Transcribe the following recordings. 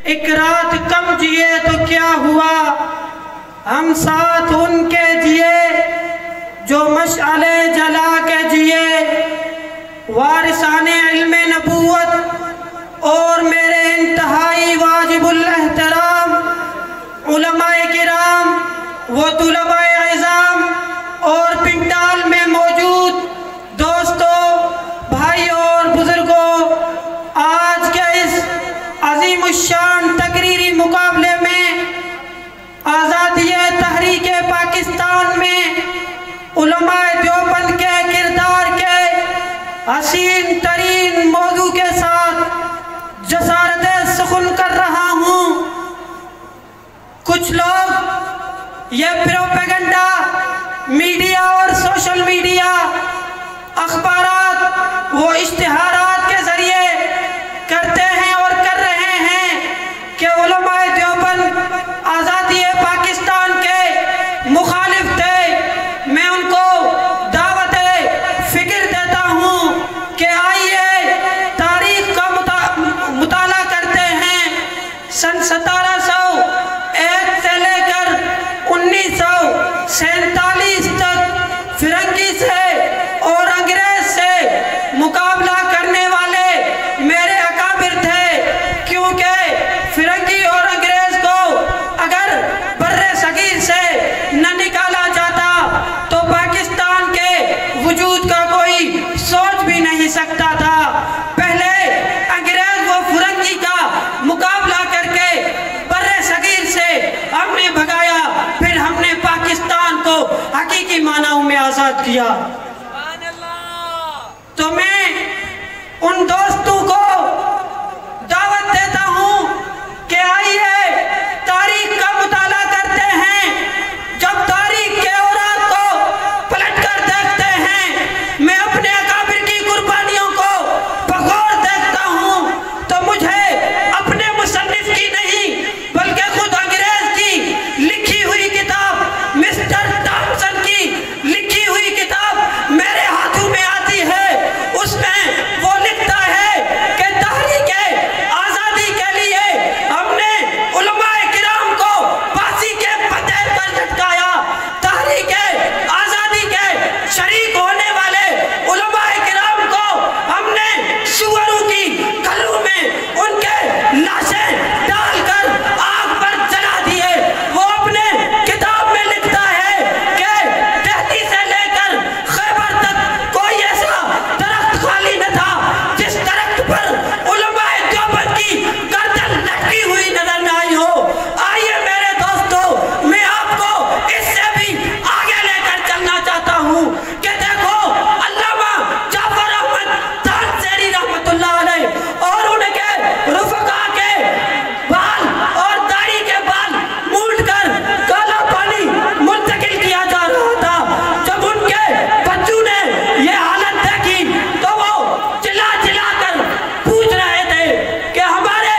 ایک رات کم جیے تو کیا ہوا، ہم ساتھ ان کے جیے جو مشعلے جلا کے جیے، وارثان علم نبوت اور میرے انتہائی واجب الاحترام علماء کرام و طلباء عظام اور پنڈال میں موجود دوستوں، بھائیوں اور بزرگوں، آج کے اس عظیم الشان تقریری مقابلے میں آزادی تحریک پاکستان میں علماء دیوبند کے کردار کے حسین ترین موضوع کے ساتھ جسارت سخن کر رہا ہوں۔ کچھ لوگ یہ پروپیگنڈا میڈیا اور سوشل میڈیا، اخبارات و اشتہارات کے ذریعے کرتے ہیں اور کر رہے ہیں کہ علماء دیوبند آزادی پاکستان کے مخالف تھے۔ میں ان کو دعوت فکر دیتا ہوں کہ آئیے تاریخ کا مطالعہ کرتے ہیں۔ سن 1701 سے لے کر 1947 تک فرنگی سے اور انگریز سے مقابلہ کرنے والے میرے اکابر تھے، کیونکہ فرنگی اور انگریز کو اگر بر صغیر سے نہ نکالا جاتا تو پاکستان کے وجود کا کوئی سوچ بھی نہیں سکتا تھا۔ پہلے انگریز و فرنگی کا مقابلہ کر کے بر صغیر سے ہم نے بھگایا، پھر ہم نے پاکستان کو حقیقی معنوں میں آزاد کیا۔ تو میں ان دوستوں کو دعوت دیتا ہوں کہ آئیے تاریخ کا مطالعہ کرتے ہیں۔ جب تاریخ کے اوراق کو پلٹ کر دیکھتے ہیں، میں اپنے اکابر کی قربانیوں کو بغور دیکھتا ہوں تو مجھے اپنے مصنف کی نہیں بلکہ خود انگریز کی لکھی ہوئی کتاب، مسٹر ٹامسن کی لکھی ہوئی کتاب میرے ہاتھوں میں آتی ہے۔ اس میں وہ لکھتا ہے کہ تحریک آزادی کے لیے ہم نے علماء کرام کو پھانسی کے پتھر پر لٹکایا۔ تحریک آزادی کے شریک ہونے والے علماء کرام کو ہم نے سوروں کی گلوں میں ان کے لاشیں ڈال کر آگ پر جلا دیے۔ وہ اپنے کتاب میں لکھتا ہے کہ دہلی سے لے کر خیبر تک کوئی ایسا درخت خالی نہ تھا جس درخت پر علماء دیوبند کی گردن لٹکی ہوئی نظر نہ آئی ہو۔ آئیے میرے دوستو، میں آپ کو اس سے بھی آگے لے کر چلنا چاہتا ہوں کہ دیکھو علامہ جعفر احمد تانسیری رحمت اللہ علیہ اور ان کے رفقا کے بال اور داڑھی کے بال مونڈ کر کالا پانی منتقل کیا جا رہا تھا۔ جب ان کے بچوں نے یہ حالت دیکھی تو وہ چلا چلا کر پوچھ رہے تھے کہ ہمارے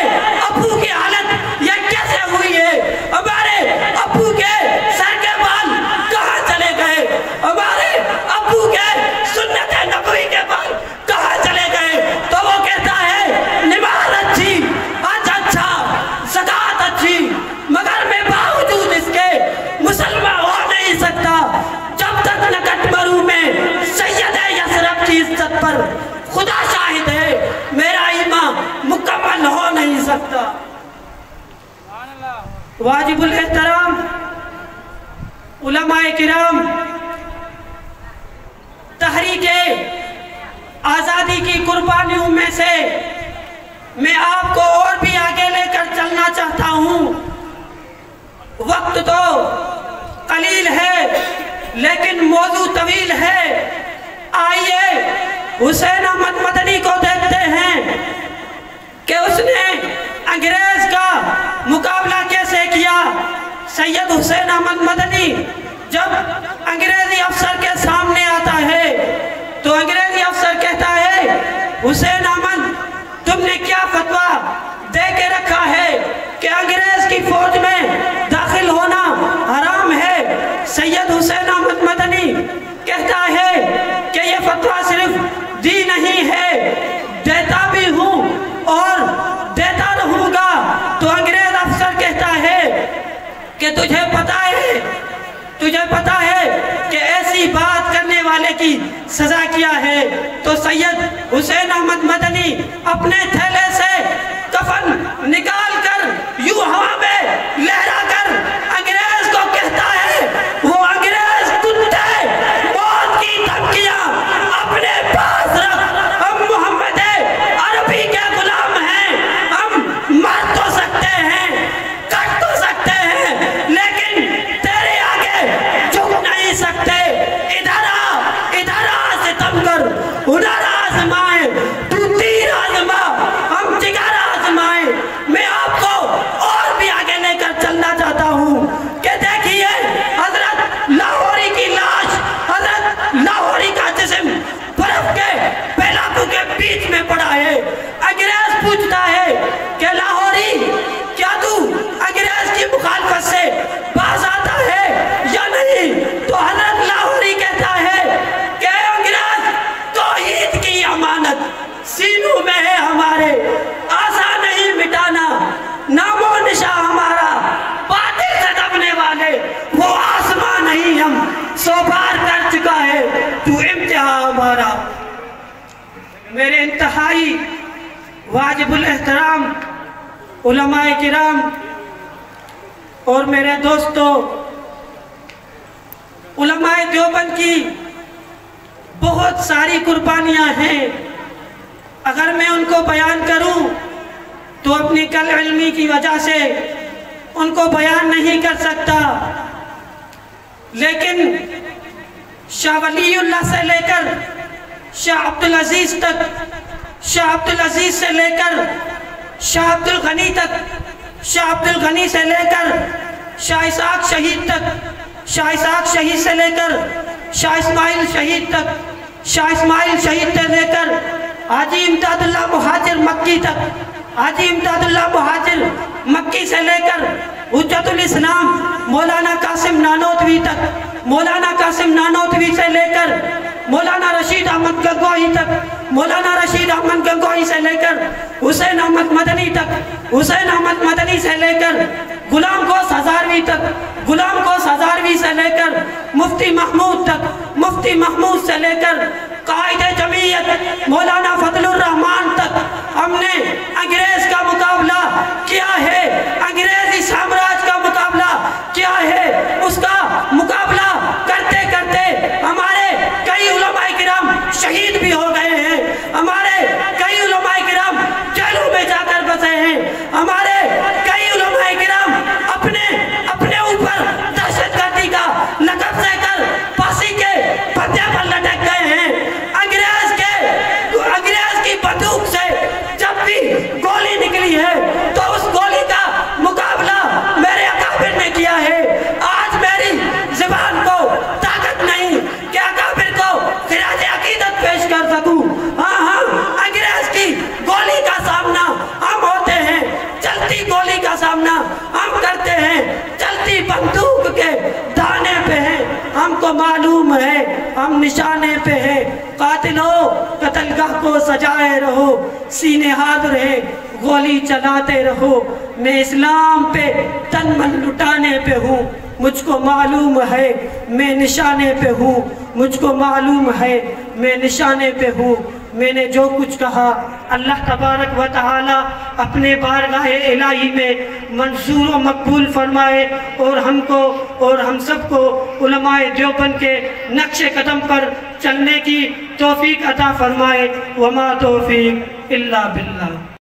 ابو کی حالت یہ کیسے ہوئی ہے، ہمارے ابو کے سر کے بال کہاں چلے گئے، ہمارے ابو کے سنت نبوی کے بال کہاں چلے گئے۔ تو وہ کہتا ہے نماز اچھی، حج اچھا، زکوٰۃ اچھی، مگر میں باوجود اس کے مسلمان ہو نہیں سکتا جب تک نہ کٹمرو میں سید یثرب کی عزت پر خدا شاہد ہے، میرا ایمان مکمل ہو نہیں سکتا۔ واجب الاحترام علماء کرام، تحریک آزادی کی قربانیوں میں سے میں آپ کو اور بھی آگے لے کر چلنا چاہتا ہوں۔ وقت تو قلیل ہے لیکن موضوع طویل ہے۔ آئیے حسین احمد مدنی کو دیکھتے ہیں کہ اس نے انگریز کا مقابلہ کیسے کیا۔ سید حسین احمد مدنی جب انگریزی افسر کے سامنے آتا ہے تو انگریزی افسر کہتا ہے حسین احمد تم نے کیا فتویٰ دے کے رکھا ہے کہ انگریز کی فوج میں داخل ہونا حرام ہے۔ سید حسین احمد مدنی کہتا ہے کہ یہ فتویٰ صرف دی نہیں ہے، دیتا بھی ہوں اور دیتا رہوں گا۔ تو تجھے پتا ہے کہ ایسی بات کرنے والے کی سزا کیا ہے؟ تو سید حسین احمد مدنی اپنے تھیلے سے کفن نکال کر یوں ہوا میں لہرا کر انگریز کو کہتا ہے، وہ انگریز کتے موت کی دھمکیاں اپنے پاس رکھ، ہم محمد عربی کے غلام ہیں، ہم مر تو سکتے ہیں، کٹ تو سکتے ہیں، لیکن تیرے آگے جھک نہیں سکتے۔ ادھر آ ستم کر، ادھر آزمائے، تو تیر آزما، ہم جگر آزمائے۔ میں آپ کو اور بھی آگے لے کر چلنا چاہتا ہوں کہ دیکھیے حضرت لاہوری کی لاش، حضرت لاہوری کا جسم برف کے پہلاکوں کے بیچ میں پڑا ہے۔ انگریز پوچھتا ہے کہ لاہوری کیا تو انگریز کی مخالفت سے باز آتا ہے یا نہیں؟ تو حضرت لاہوری کہتا ہے کہ انگریز توحید کی امانت سینوں میں ہے ہمارے، آسان نہیں مٹانا، نام و نشاں ہمارا باطل سے دبنے والے وہ آسمان نہیں، ہم سو بار کر چکا ہے تو امتحان ہمارا۔ میرے انتہائی واجب الاحترام علماء کرام اور میرے دوستو، علماء دیوبند کی بہت ساری قربانیاں ہیں، اگر میں ان کو بیان کروں تو اپنی کل علمی کی وجہ سے ان کو بیان نہیں کر سکتا، لیکن شاہ ولی اللہ سے لے کر شاہ عبدالعزیز تک، شاہ عبدالعزیز سے لے کر شاہ عبدالغنی تک، شاہ عبدالغنی سے لے کر شاہ اسحاق شہید تک، شاہ اسحاق شہید سے لے کر شاہ اسماعیل شہید تک، شاہ اسماعیل شہید سے لے کر حاجی امداد اللہ مہاجر مکی تک، حاجی امداد اللہ مہاجر مکی سے لے کر حجت الاسلام مولانا قاسم نانوتوی تک، مولانا قاسم نانوتوی سے لے کر مولانا رشید احمد گنگوہی تک، مولانا رشید احمد گنگوہی سے لے کر حسین احمد مدنی تک، حسین احمد مدنی سے لے کر غلام گوس ہزاروی تک، غلام گوس ہزاروی سے لے کر مفتی محمود تک، مفتی محمود سے لے کر قائد جمعیت مولانا فضل الرحمان تک ہم نے انگریز کا مقابلہ کیا ہے، انگریزی سامراج کا مقابلہ کیا ہے، اس کا مقابلہ کرتے کرتے ہمارے کئی علماء کرام شہید بھی ہو گئے ہیں، ہمارے کئی علماء کرام جیلوں میں جا کر بسے ہیں، ہمارے کئی علماء کرام اپنے اوپر دہشت گردی کا لقب دے کر پھانسی کے پھندے پر لٹک گئے ہیں۔ انگریز کی بندوق سے جب بھی گولی نکلی ہے تو اس گولی کا مقابلہ میرے اکابر نے کیا ہے۔ آج میری زبان کو طاقت نہیں کہ اکابر کو خراج عقیدت پیش کر سکوں۔ ہاں انگریز کی گولی کا سامنا ہم ہوتے ہیں، چلتی گولی کا سامنا ہم کرتے ہیں، چلتی بندوق کے دانے پہ ہیں، ہم کو معلوم ہے ہم نشانے پہ ہیں۔ قاتلوں قتل گاہ کو سجائے رہو، سینے حاضر ہے گولی چلاتے رہو، میں اسلام پہ تن من لٹانے پہ ہوں، مجھ کو معلوم ہے میں نشانے پہ ہوں، مجھ کو معلوم ہے میں نشانے پہ ہوں۔ میں نے جو کچھ کہا اللہ تبارک و تعالی اپنے بارگاہ الہی میں منظور و مقبول فرمائے، اور ہم کو اور ہم سب کو علماء دیوبند کے نقش قدم پر چلنے کی توفیق عطا فرمائے۔ وما توفیق الا باللہ۔